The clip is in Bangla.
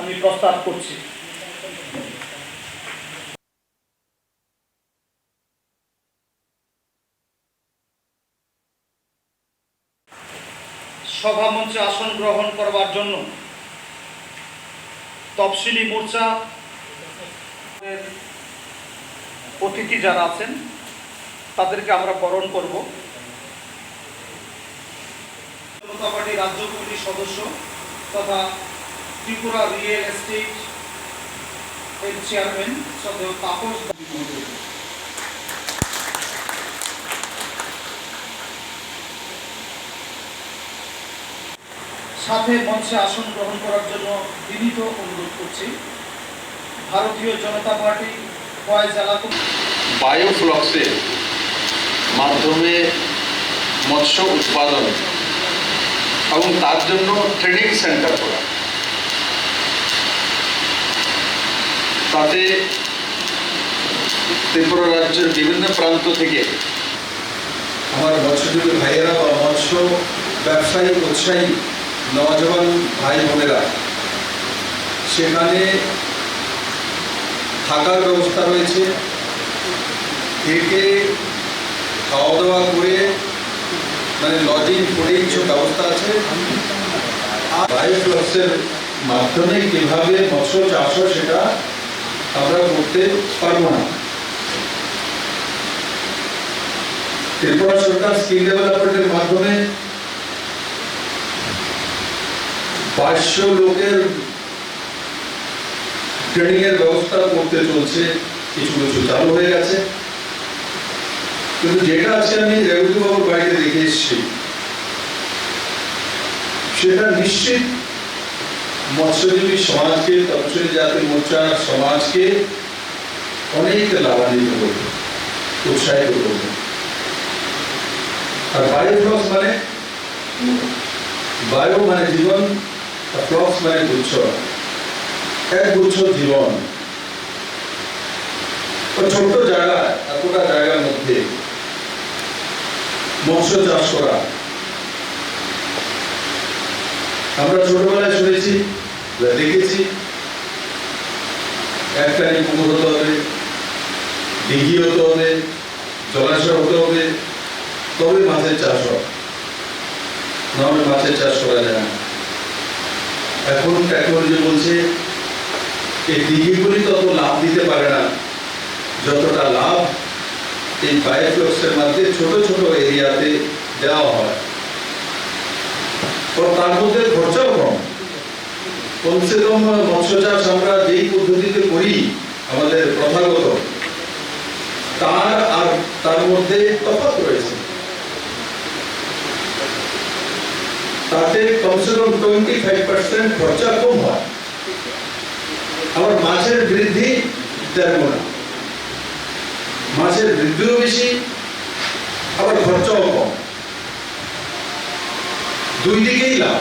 আমি প্রস্তাব করছি। সভা মঞ্চে আসন গ্রহণ করবার জন্য তফসিলি মোর্চা অতিথি যারা আছেন তাদেরকে আমরা বরণ করব। জনতা পার্টি রাজ্য কমিটির সদস্য তথা ত্রিপুরা রিয়েল এস্টেট এর চেয়ারম্যান শ্রদ্ধেয় তাপস সাথে মঞ্চে আসন গ্রহণ করার জন্য বিনীত অনুরোধ করছি ভারতীয় জনতা পার্টি খোয়াই জেলা বায়োফ্লক্সের মাধ্যমে মৎস্য উৎপাদন এবং তার জন্য ট্রেনিং সেন্টার করা, তাতে ত্রিপুরা রাজ্যের বিভিন্ন প্রান্ত থেকে আমার মৎস্যজীবী ভাইয়েরা বা মৎস্য ব্যবসায়ী উৎসাহী নওজওয়ান ভাই বোনেরা সেখানে থাকার ব্যবস্থা রয়েছে, থেকে খাওয়া দাওয়া করে মানে লজিং ফুডিং সব ব্যবস্থা আছে। আর বায়োফ্লক্সের মাধ্যমে কীভাবে মৎস্য চাষ হয় সেটা আমরা করতে পারবো না। ত্রিপুরা সরকার স্কিল ডেভেলপমেন্টের মাধ্যমে 500 লোকের ট্রেনিং এর ব্যবস্থা করতে চলছে, কিছু কিছু চালু হয়ে গেছে। কিন্তু যেটা আছে আমি রেগুলার বাবুর বাড়িতে দেখে এসেছি, সেটা নিশ্চিত মৎস্যজীবী সমাজকে, তপশিলি জাতি মোর্চার সমাজকে অনেক লাভান্বিত করবে, উৎসাহিত করবে। আর বায়োফ্লক্স মানে বায়ো মানে জীবন, আর ফ্লক্স মানে গুচ্ছ, এক গুচ্ছ জীবন। ছোট্ট জায়গায়, এতটা জায়গার মধ্যে মৎস্য চাষ করা, আমরা ছোটবেলায় শুনেছি, দেখেছি, একটা পুকুর হতে হবে, দিঘি হতে হবে, জলাশয় হতে হবে, তবে মাছের চাষ হয়, নাহলে মাছের চাষ করা যায় না। এখন টেকনোলজি বলছে এই দিঘিগুলি তত লাভ দিতে পারে না যতটা লাভ এই বায়োফ্লক্সের মধ্যে ছোট ছোট এরিয়াতে দেওয়া হয়। তার মধ্যে খরচাও কম। কমসে কম মৎস্য চাষ আমরা যেই পদ্ধতিতে করি আমাদের প্রথাগত, তার মধ্যে তফাৎ রয়েছে। তাতে কমসে কম 25% খরচা কম হয়, আবার মাছের বৃদ্ধি 1.5 গুণা, মাছের বৃদ্ধিও বেশি, আবার খরচাও কম, দুই দিকেই লাভ।